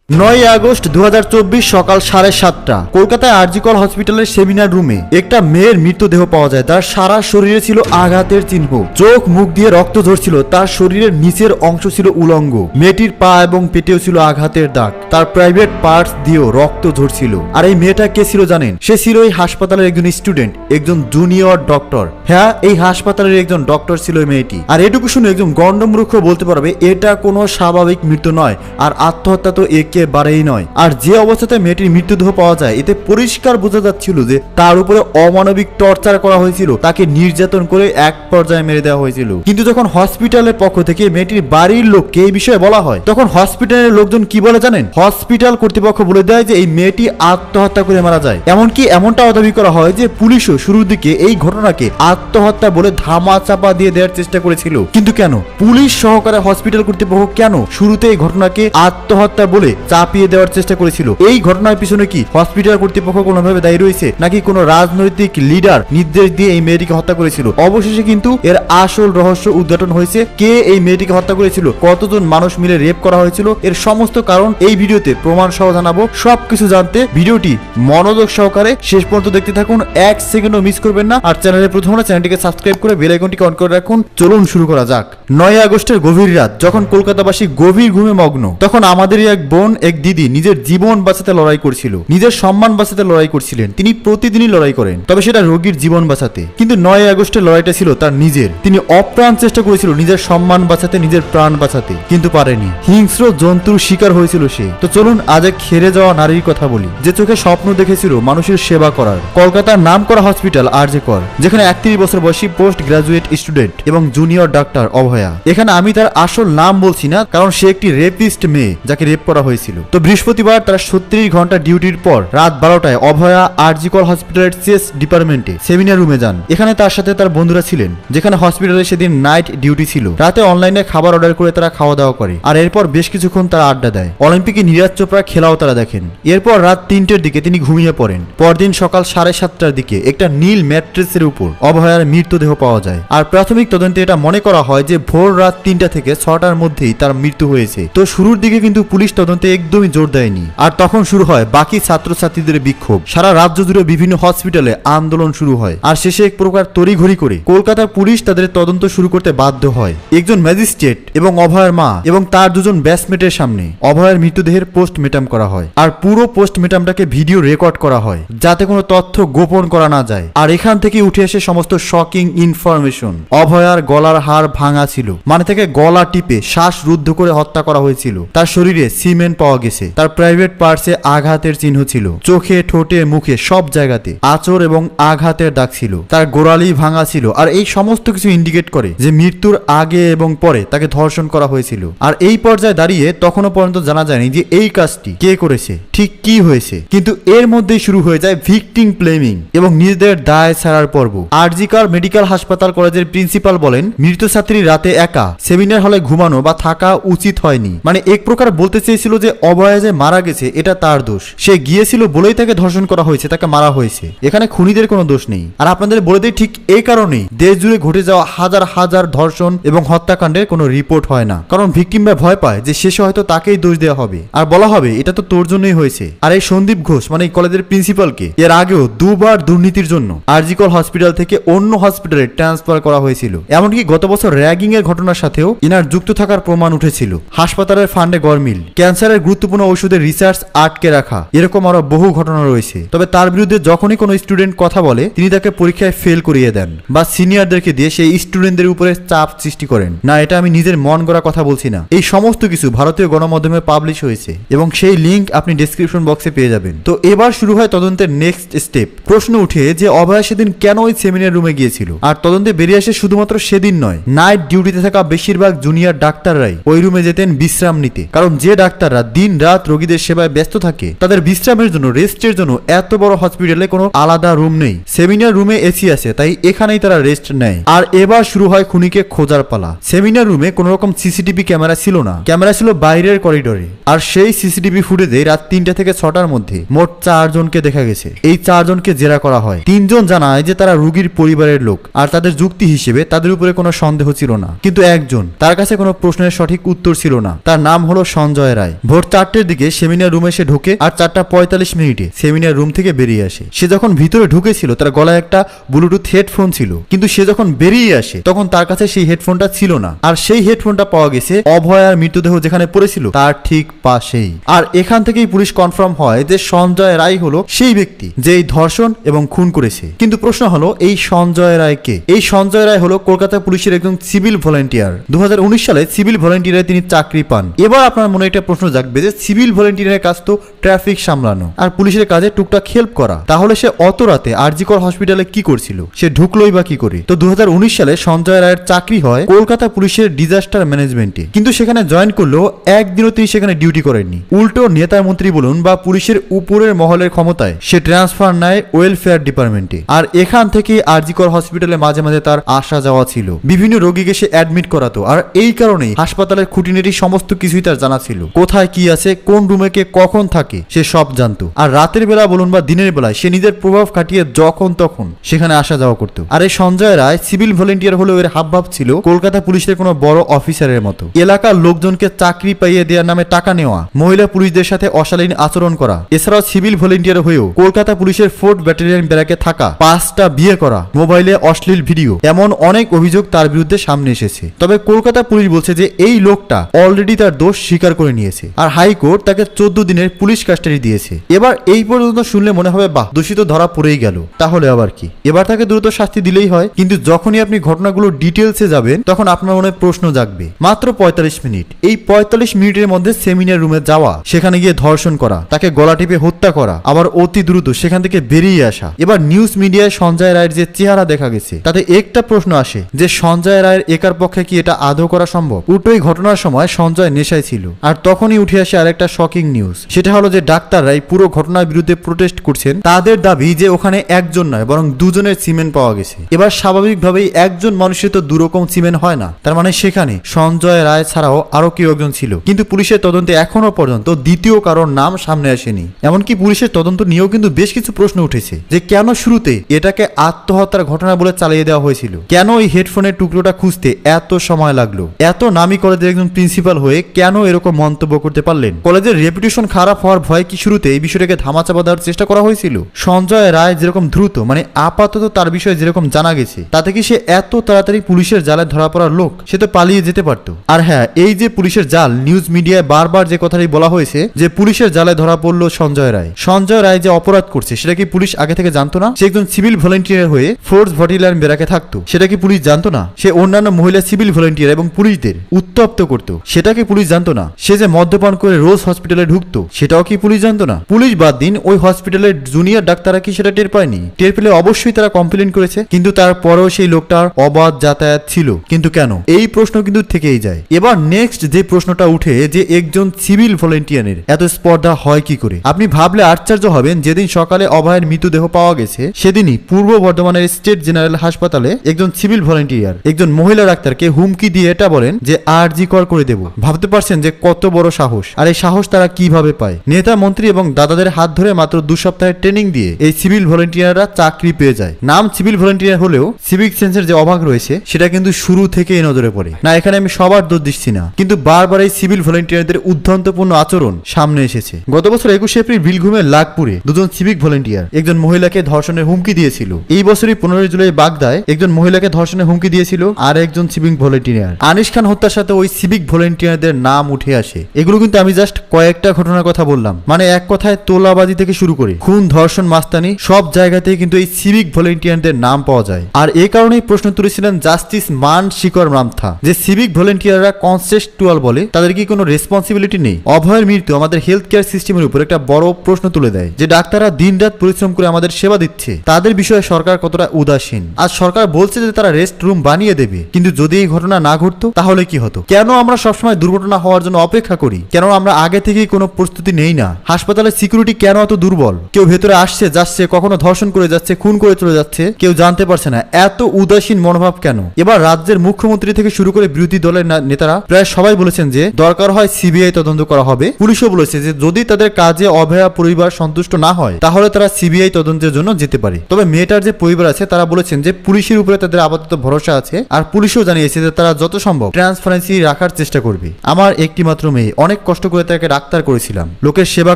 9 August 2024 সকাল 7:30টা কলকাতায় আরজি কর হসপিটালের সেমিনার রুমে একটা মেয়ের মৃতদেহ পাওয়া যায়। তার সারা শরীরে ছিল আঘাতের চিহ্ন, চোখ মুখ দিয়ে রক্ত ঝরছিল, তার শরীরের নিচের অংশ ছিল উলঙ্গ, মেয়েটির পা এবং পেটেও ছিল আঘাতের দাগ, তার প্রাইভেট পার্টস দিয়েও রক্ত ঝরছিল। আর এই মেয়েটা কে ছিল জানেন? সে ছিল এই হাসপাতালের একজন স্টুডেন্ট, একজন জুনিয়র ডক্টর। হ্যাঁ, এই হাসপাতালের একজন ডক্টর ছিল এই মেয়েটি। আর এটুকু শুনে একজন গণ্ডমূর্খ বলতে পারবে এটা কোনো স্বাভাবিক মৃত্যু নয়, আর আত্মহত্যা তো একেবারেই নয়। আর যে অবস্থাতে মেয়েটির মৃতদেহ পাওয়া যায় এতে পরিষ্কার বোঝা যাচ্ছিল যে তার উপরে অমানবিক টর্চার করা হয়েছিল, তাকে নির্যাতন করে এক পর্যায়ে মেরে দেওয়া হয়েছিল। কিন্তু যখন হসপিটালের পক্ষ থেকে মেয়েটির বাড়ির লোককে এই বিষয়ে বলা হয় তখন হসপিটালের লোকজন কি বলে জানেন? হসপিটাল কর্তৃপক্ষ বলে দেয় যে এই মেয়েটি আত্মহত্যা করে মারা যায়। এমনকি এমনটাও দাবি করা হয় যে পুলিশও শুরুর দিকে এই ঘটনাকে আত্মহত্যা বলে ধামা চাপা দিয়ে দেওয়ার চেষ্টা করেছিল। কিন্তু কেন পুলিশ সহকারে হসপিটাল কর্তৃপক্ষ কেন শুরুতে এই ঘটনাকে আত্মহত্যা বলে চাপিয়ে দেওয়ার চেষ্টা করেছিল? এই ঘটনার পিছনে কি হসপিটাল কর্তৃপক্ষ কোনোভাবে দায়ী রয়েছে, নাকি কোনো রাজনৈতিক লিডার নির্দেশ দিয়ে এই মেয়েটিকে হত্যা করেছিল? অবশেষে কিন্তু এর আসল রহস্য উদ্ঘাটন হয়েছে। কে এই মেয়েটিকে হত্যা করেছিল, কতজন মানুষ মিলে রেপ করা হয়েছিল, এর সমস্ত কারণ এই ভিডিওতে প্রমাণ সহ জানাবো। সবকিছু জানতে ভিডিওটি মনোযোগ সহকারে শেষ পর্যন্ত দেখতে থাকুন, এক সেকেন্ডও মিস করবেন না। আর চ্যানেলে প্রথম হলে চ্যানেলটিকে সাবস্ক্রাইব করে বেল আইকনটিকে অন করে রাখুন। চলুন শুরু করা যাক। 9 আগস্টের গভীর রাত, যখন কলকাতাবাসী গভীর ঘুমে মগ্ন, তখন আমাদেরই এক বোন, এক দিদি নিজের জীবন বাঁচাতে লড়াই করছিল, নিজের সম্মান বাঁচাতে লড়াই করছিলেন। তিনি প্রতিদিনই লড়াই করেন, তবে সেটা রোগীর জীবন বাঁচাতে। কিন্তু 9 আগস্টের লড়াইটা ছিল তার নিজের। তিনি অপ্রাণ চেষ্টা করেছিল নিজের সম্মান বাঁচাতে, নিজের প্রাণ বাঁচাতে, কিন্তু পারেনি। হিংস্র জন্তুর শিকার হয়েছিল সে। তো চলুন আজ এক হেরে যাওয়া নারীর কথা বলি, যে চোখে স্বপ্ন দেখেছিল মানুষের সেবা করার। কলকাতার নামকরা হসপিটাল আরজি কর, যেখানে 31 বছর বয়সী পোস্ট গ্রাজুয়েট স্টুডেন্ট এবং জুনিয়র ডাক্তার অভয়া। এখানে আমি তার আসল নাম বলছি না, কারণ সে একটি রেপিস্ট মেয়ে যাকে রেপ করা হয়েছিল। তো বৃহস্পতিবার তার 36 ঘন্টা ডিউটির পর রাত 12টায় অভয়া আরজি কর হসপিটালের চেস্ট ডিপার্টমেন্টে সেমিনার রুমে যান। এখানে তার সাথে তার বন্ধুরা ছিলেন, যেখানে হসপিটালে সেদিন নাইট ডিউটি ছিল। রাতে অনলাইনে খাবার অর্ডার করে তারা খাওয়া দাওয়া করে, আর এরপর বেশ কিছুক্ষণ তারা আড্ডা দেয়। অলিম্পিকে নীরজ চোপড়া খেলাও তারা দেখেন। এরপর রাত 3টের দিকে তিনি ঘুমিয়ে পড়েন। পরদিন সকাল 7:30টার দিকে একটা নীল ম্যাট্রেসের উপর অভয়ার মৃতদেহ পাওয়া যায়। আর প্রাথমিক তদন্তে এটা মনে করা হয় যে ভোর রাত 3টা থেকে 6টার মধ্যেই তার মৃত্যু হয়েছে। তো শুরুর দিকে কিন্তু পুলিশ তদন্তে একদমই জোর দেয়নি। আর তখন শুরু হয় বাকি ছাত্রছাত্রীদের বিক্ষোভ। সারা রাজ্য জুড়ে বিভিন্ন হসপিটালে আন্দোলন শুরু হয়। আর শেষে এক প্রকার তড়িঘড়ি করে কলকাতার পুলিশ তাদের তদন্ত শুরু করতে বাধ্য হয়। একজন ম্যাজিস্ট্রেট এবং অভয়ের মা এবং তার দুজন ব্যাচমেটের সামনে অভয়ের মৃতদেহের পোস্টমর্টম করা হয়। আর পুরো পোস্টমর্টমটাকে ভিডিও রেকর্ড করা হয়, যাতে কোনো তথ্য গোপন করা না যায়। আর এখান থেকে উঠে আসে সমস্ত শকিং ইনফরমেশন। অভয়ার গলার হাড় ভাঙা ছিল, মানে থেকে গলা টিপে শ্বাস রুদ্ধ করে হত্যা করা হয়েছিল। তার শরীরে সিমেন্ট পাওয়া গেছে। তার প্রাইভেট পার্টসে আঘাতের চিহ্ন ছিল, চোখে, ঠোঁটে, মুখে সব জায়গাতে আঁচড় এবং আঘাতের দাগ ছিল। তার গোড়ালি ভাঙা ছিল। আর এই সমস্ত কিছু ইন্ডিকেট করে যে মৃত্যুর আগে এবং পরে তাকে ধর্ষণ করা হয়েছিল। আর এই পর্যায়ে দাঁড়িয়ে তখনও পর্যন্ত জানা যায়নি যে এই কাজটি কে করেছে, ঠিক কি হয়েছে। কিন্তু এর মধ্যেই শুরু হয়ে যায় ভিকটিম ব্লেমিং এবং নিজেদের দায় ছাড়ার পর্ব। আরজি কর মেডিকেল হাসপাতাল কলেজের প্রিন্সিপাল বলেন, মৃত ছাত্রী রাতে একা সেমিনার হলে ঘুমানো বা থাকা উচিত হয়নি। মানে এক প্রকার বলতে চেয়েছিল যে অভয়া যে মারা গেছে এটা তার দোষ। সে গিয়েছিল বলেই তাকে ধর্ষণ করা হয়েছে, তাকে মারা হয়েছে। এখানে খুনিদের কোনো দোষ নেই। আর আপনাদের বলে দেই, ঠিক এই কারণেই দেশ জুড়ে ঘটে যাওয়া হাজার হাজার ধর্ষণ এবং হত্যাকাণ্ডের কোনো রিপোর্ট হয় না, কারণ ভিকটিমরা ভয় পায় যে শেষে হয়তো তাকেই দোষ দেওয়া হবে আর বলা হবে এটা তো তোর জন্যই হয়েছে। আর এই সন্দীপ ঘোষ মানে এই কলেজের প্রিন্সিপালকে এর আগেও দুবার দুর্নীতির জন্য আরজি কর হসপিটাল থেকে অন্য হসপিটালে ট্রান্সফার করা হয়েছিল। এমনকি গত বছর র্যাগিং এর ঘটনার সাথেও ইনার যুক্ত থাকার প্রমাণ উঠেছিল। হাসপাতালের ফান্ডে গরমিল, ক্যান্সারের গুরুত্বপূর্ণ ওষুধের রিসার্চ আটকে রাখা, এরকম আরো বহু ঘটনা রয়েছে। তবে তার বিরুদ্ধে যখনই কোনো স্টুডেন্ট কথা বলে তিনি তাকে পরীক্ষায় ফেল করিয়ে দেন বা সিনিয়রদেরকে দিয়ে সেই স্টুডেন্টদের উপরে চাপ সৃষ্টি করেন। না, এটা আমি নিজের মন গড়া কথা বলছি না। এই সমস্ত কিছু ভারতীয় গণমাধ্যমে পাবলিশ হয়েছে এবং সেই লিঙ্ক আপনি ডেসক্রিপশন বক্সে পেয়ে যাবেন। তো এবার শুরু হয় তদন্তের নেক্সট স্টেপ। প্রশ্ন উঠে যে অভয়া সেদিন কেন ওই সেমিনার রুমে গিয়েছিল। আর তদন্তে বেরিয়ে আসে শুধুমাত্র সেদিন নয়, নাইট ডিউটিতে থাকা বেশিরভাগ জুনিয়র ডাক্তাররাই ওই রুমে যেতেন বিশ্রাম নিতে। কারণ যে ডাক্তাররা দিন রাত রোগীদের সেবায় ব্যস্ত থাকে তাদের বিশ্রামের জন্য, রেস্টের জন্য এত বড় হসপিটালে কোনো আলাদা রুম নেই। সেমিনার রুমে এসি আছে, তাই এখানেই তারা রেস্ট নেয়। আর এবার শুরু হয় খুনিকে খোঁজার পালা। সেমিনার রুমে কোনো রকম সিসিটিভি ক্যামেরা ছিল না, ক্যামেরা ছিল বাইরের করিডোরে। আর সেই সিসিটিভি ফুটেজে রাত 3টা থেকে 6টার মধ্যে মোট 4 জনকে দেখা গেছে। এই 4 জনকে জেরা করা হয়। 3 জন জানায় যে তারা রোগীর পরিবারের লোক, আর তাদের যুক্তি হিসেবে তাদের উপরে কোনো সন্দেহ ছিল না। কিন্তু একজন, তার কাছে কোনো প্রশ্নের সঠিক উত্তর ছিল না। তার নাম হলো সঞ্জয় রায়। ভোর 4টের দিকে সেমিনার রুমে সে ঢোকে আর 4:45 সেমিনার রুম থেকে বেরিয়ে আসে। সে যখন ভিতরে ঢুকেছিল তার গলায় একটা ব্লুটুথ হেডফোন ছিল, কিন্তু সে যখন বেরিয়ে আসে তখন তার কাছে সেই হেডফোনটা ছিল না। আর সেই হেডফোনটা পাওয়া গেছে অভয়ার মৃতদেহ যেখানে পড়েছিল তার ঠিক পাশেই। আর এখান থেকেই পুলিশ কনফার্ম হয় যে সঞ্জয় রায় হলো সেই ব্যক্তি যে এই ধর্ষণ এবং খুন করেছে। কিন্তু প্রশ্ন হলো এই সঞ্জয় রায় কে? এই সঞ্জয় রায় হলো কলকাতা পুলিশের একজন সিভিল ভলেন্টিয়ার। 2019 সালে সিভিল ভলেন্টিয়ারে তিনি চাকরি পান। এবার আপনার মনে একটা প্রশ্ন জাগবে যে সিভিল ভলেন্টিয়ারের কাজ তো ট্রাফিক সামলানো আর পুলিশের কাজে টুকটাক হেল্প করা, তাহলে সে অত রাতে আরজিকর হসপিটালে কি করছিল? সে ঢুকলোই বা কি করে? তো 2019 সালে সঞ্জয় রায়ের চাকরি হয় কলকাতা পুলিশের ডিজাস্টার ম্যানেজমেন্টে, কিন্তু সেখানে জয়েন করলেও একদিনও তিনি সেখানে ডিউটি করেননি। উল্টো নেতা মন্ত্রী বলুন বা পুলিশের উপরের মহলের ক্ষমতায় সে ট্রান্সফার নেয় ওয়েলফেয়ার ডিপার্টমেন্টে। আর এখান থেকে আরজিকর হসপিটালে মাঝে মাঝে তার আসা যাওয়া ছিল, বিভিন্ন রোগীকে সে অ্যাডমিট করাতো। আর এই কারণেই হাসপাতালের খুঁটিনাটি সমস্ত কিছুই তার জানা ছিল, কোথায় কি আছে, কোন রুমে কে কখন থাকে সে সব জানতো। আর রাতের বেলা বলুন বা দিনের বেলায় সে নিজের প্রভাব খাটিয়ে যখন তখন সেখানে আসা যাওয়া করতো। আর এই সঞ্জয় রায় সিভিল ভলেন্টিয়ার হলেও এর হাবভাব ছিল কলকাতা পুলিশের কোনো বড় অফিসারের মতো। এলাকার লোকজনকে চাকরি পাইয়ে দেওয়ার নামে টাকা নেওয়া, মহিলা পুলিশদের সাথে অশালীন আচরণ করা, এছাড়াও সিভিল ভলেন্টিয়ার হয়েও কলকাতা পুলিশের 4th ব্যাটালিয়ন ব্যারাকে থাকা, 5টা বিয়ে করা, মোবাইলে অশ্লীল ভিডিও, এমন অনেক অভিযোগ তার বিরুদ্ধে সামনে এসেছে। তবে কলকাতা পুলিশ বলছে যে এই লোকটা অলরেডি তার দোষ স্বীকার করে নিয়েছে আর হাইকোর্ট তাকে 14 দিনের পুলিশ কাস্টাডি দিয়েছে। এবার এই পর্যন্ত শুনলে মনে হবে বাহ, দোষিত ধরা পড়েই গেল, তাহলে আবার কি, এবার তাকে দ্রুত শাস্তি দিলেই হয়। কিন্তু যখনই আপনি ঘটনাগুলো ডিটেলসে যাবেন তখন আপনার মনে প্রশ্ন জাগবে। মাত্র 45 মিনিট, এই 45 মিনিটের মধ্যে সেমিনার রুমে যাওয়া, সেখানে গিয়ে ধর্ষণ করা, তাকে গলা টিপে হত্যা করা, আবার অতি দ্রুত সেখান থেকে বেরিয়ে আসা। এবার নিউজ মিডিয়ায় সঞ্জয় রায়ের যে চেহারা দেখা গেছে তাতে একটা প্রশ্ন আসে যে সঞ্জয় রায়ের একার পক্ষে কি এটা আদৌ করা সম্ভব? উল্টোই ঘটনার সময় সঞ্জয় নেশায় ছিল। আর তখনই উঠে আসে আরেকটা শকিং নিউজ, সেটা হলো যে ডাক্তাররাই পুরো ঘটনার বিরুদ্ধে প্রোটেস্ট করছেন। তাদের দাবি যে ওখানে একজন নয় বরং দুজনের সিমেন্ট পাওয়া গেছে। এবার স্বাভাবিকভাবেই একজন মানুষের তো দুরকম সিমেন্ট হয় না, তার মানে সেখানে সঞ্জয় রায় ছাড়াও আরো কেউ একজন ছিল। কিন্তু পুলিশের তদন্তে এখনো পর্যন্ত দ্বিতীয় কারোর নাম সামনে আসেনি। এমনকি পুলিশের তদন্ত নিয়েও কিন্তু বেশ কিছু প্রশ্ন উঠেছে যে কেন শুরুতে এটাকে আত্মহত্যার ঘটনা বলে চালিয়ে দেওয়া হয়েছিল, কেন এই হেডফোনের টুকরোটা খুঁজতে এত সময় লাগলো, এত নামী কলেজের একজন প্রিন্সিপাল হয়ে কেন এরকম মন্তব্য করতে পারলেন, কলেজের রেপুটেশন খারাপ হওয়ার ভয় কি শুরুতে এই বিষয়টাকে ধামাচাপা দেওয়ার চেষ্টা করা হয়েছিল? সঞ্জয় রায় যেরকম দ্রুত, মানে আপাতত তার বিষয়ে যেরকম জানা গেছে, তাতে কি সে এত তাড়াতাড়ি পুলিশের জালে ধরা পড়ার লোক? সে তো পালিয়ে যেতে পারতো। আর হ্যাঁ, এই যে পুলিশের জাল, নিউজ মিডিয়ায় বারবার যে কথাটি বলা হয়েছে যে পুলিশের জালে ধরা পড়লো সঞ্জয় রায়। সঞ্জয় রায় যে অপরাধ করছে সেটা কি পুলিশ আগে থেকে জানতো না? সে একজন সিভিল ভলেন্টিয়ার হয়ে 4th ব্যাটালিয়ন ব্যারাকে থাকতো, সেটা কি পুলিশ জানতো না? সে অন্যান্য মহিলা সিভিল ভলেন্টিয়ার এবং পুলিশদের উত্তপ্ত করতো, সেটা কি পুলিশ জানতো না? সে যে মদ্যপান করে রোজ হসপিটালে ঢুকতো, সেটাও কি পুলিশ জানতো না? পুলিশ বাদ দিন, ওই হসপিটালের জুনিয়র ডাক্তাররা কি সেটা টের পায়নি? টের পেলে অবশ্যই তারা কমপ্লেন করেছে, কিন্তু তারপরেও সেই লোকটার অবাধ যাতায়াত ছিল। কিন্তু কেন? এই প্রশ্ন কিন্তু থেকেই যায়। এবার নেক্সট যে প্রশ্নটা উঠে যে একজন সিভিল ভলেন্টিয়ারের এত স্পর্ধা হয় কি করে? আপনি ভাবলে আশ্চর্য হবেন, যেদিন সকালে অভয়ের মৃতদেহ পাওয়া গেছে সেদিনই পূর্ব বর্ধমানের স্টেট জেনারেল হাসপাতালে একজন সিভিল ভলেন্টিয়ার একজন মহিলা ডাক্তারকে হুমকি দিয়ে এটা বলেন যে আরজিকর করে দেব। ভাবতে পারছেন যে কত বড় সাহস? আর এই সাহস তারা কিভাবে পায়? নেতা মন্ত্রী এবং দাদাদের হাত ধরে মাত্র 2 সপ্তাহের ট্রেনিং দিয়ে এই সিভিল ভলেন্টিয়াররা চাকরি পেয়ে যায়। নাম সিভিল ভলেন্টিয়ার হলেও সিভিক সেন্সের যে অভাব রয়েছে সেটা কিন্তু শুরু থেকেই নজরে পড়ে। না, এখানে আমি সবার দোষ দিচ্ছি না, কিন্তু বারবার এই সিভিল ভলেন্টিয়ারদের উদ্ধন্তপূর্ণ আচরণ সামনে এসেছে। গত বছর 21 এপ্রিল বীরভূমের লাগপুরে দুজন সিভিক ভলেন্টিয়ার একজন মহিলাকে ধর্ষণের হুমকি দিয়েছিল। এই বছরই 15 জুলাই বাগদায় একজন মহিলাকে ধর্ষণের হুমকি দিয়েছিল আর একজন সিভিক ভলেন্টিয়ার। আনিস খান হত্যার সাথে ওই সিভিক ভলেন্টিয়ারদের নাম উঠে আসে। এগুলো কিন্তু আমি জাস্ট কয়েকটা ঘটনার কথা বললাম, মানে এক কথায় তোলাবাজি থেকে শুরু করে খুন, ধর্ষণ, মাস্তানি সব জায়গাতেই কিন্তু এই সিভিক ভলেন্টিয়ারদের নাম পাওয়া যায়। আর এই কারণেই প্রশ্ন তুলেছিলেন জাস্টিস মান শিকর রামথা যে সিভিক ভলেন্টিয়াররা কনসেস্টুয়াল বলে, তাদের কি কোনো রেসপন্সিবিলিটি নেই? অভয়ের মৃত্যু আমাদের হেলথ কেয়ার সিস্টেমের উপর একটা বড় প্রশ্ন তুলে দেয় যে ডাক্তাররা দিনরাত পরিশ্রম করে আমাদের সেবা দিচ্ছে, তাদের বিষয়ে সরকার কতটা উদাসীন। আজ সরকার বলছে যে তারা রেস্ট রুম বানিয়ে দেবে, কিন্তু যদি এই ঘটনা না ঘটতো তাহলে কি হতো? কেন আমরা সবসময় দুর্ঘটনা হওয়ার জন্য অপেক্ষা করি? কেন আমরা আগে থেকেই কোনো প্রস্তুতি নেই না? হাসপাতালের সিকিউরিটি কেন এত দুর্বল? কেউ ভেতরে আসছে যাচ্ছে, কখনো ধর্ষণ করে যাচ্ছে, খুন করে চলে যাচ্ছে, কেউ জানতে পারছে না। এত উদাসীন মনোভাব কেন? এবার রাজ্যের মুখ্যমন্ত্রী থেকে শুরু করে বিরোধী দলের নেতারা প্রায় সবাই বলেছেন যে দরকার হয় সিবিআই তদন্ত করা হবে। পুলিশও বলেছে যে যদি তাদের কাজে অভয়া পরিবার সন্তুষ্ট না হয় তাহলে তারা সিবিআই তদন্তের জন্য যেতে পারে। তবে মেয়েটার যে পরিবার আছে তারা বলেছেন যে পুলিশের উপরে তাদের আপাতত ভরসা আছে, আর পুলিশও জানিয়েছে যে তারা যত সম্ভব ট্রান্সপারেন্সি রাখার চেষ্টা করবে। আমার একটি মাত্র মেয়ে, অনেক কষ্ট করে তাকে ডাক্তার করেছিলাম, লোকের সেবা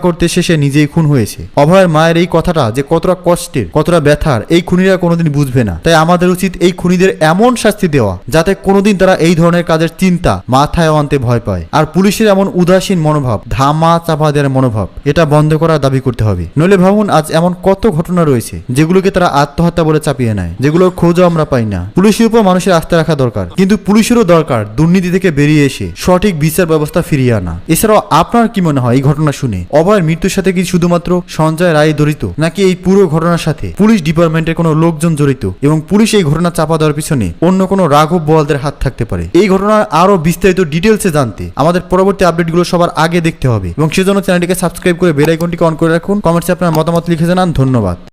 করতে এসে সে নিজেই খুন হয়েছে। অভয়ের মায়ের এই কথাটা যে কতটা কষ্টের, কতটা ব্যথার এই খুনিরা কোনোদিন বুঝবে না। তাই আমাদের উচিত এই খুনিদের এমন শাস্তি দেওয়া যাতে কোনোদিন তারা এই ধরনের কাজের চিন্তা মাথায় আনতে ভয় পায়। আর পুলিশের এমন উদাসীন মনোভাব, ধামা চাপা দেওয়ার মনোভাব, এটা বন্ধ করার দাবি করতে হবে। নইলে ভাবুন আজ এমন কত ঘটনা রয়েছে যেগুলোকে তারা আত্মহত্যা বলে চাপিয়ে নেয়, যেগুলোর খোঁজও আমরা পাই না। পুলিশের উপর মানুষের আস্থা রাখা দরকার, কিন্তু পুলিশেরও দরকার দুর্নীতি থেকে বেরিয়ে এসে সঠিক বিচার ব্যবস্থা ফিরিয়ে আনা। এছাড়াও আপনার কি মনে হয় এই ঘটনা শুনে অভয়ের মৃত্যুর সাথে কি শুধুমাত্র সঞ্জয় রায় জড়িত, নাকি এই পুরো ঘটনার সাথে পুলিশ ডিপার্টমেন্টের কোনো লোকজন জড়িত এবং পুলিশ এই ঘটনা চাপা দেওয়ার পিছনে অন্য কোনো রাঘব বোয়ালদের হাত থাকতে পারে? এই ঘটনার আরো বিস্তারিত ডিটেলসে জানতে আমাদের পরবর্তী আপডেটগুলো সবার আগে দেখতে হবে এবং সেজন্য চ্যানেলটিকে সাবস্ক্রাইব করে বেল আইকনটিকে অন করে রাখুন। কমেন্টসে আপনার মতামত লিখে জানান। ধন্যবাদ।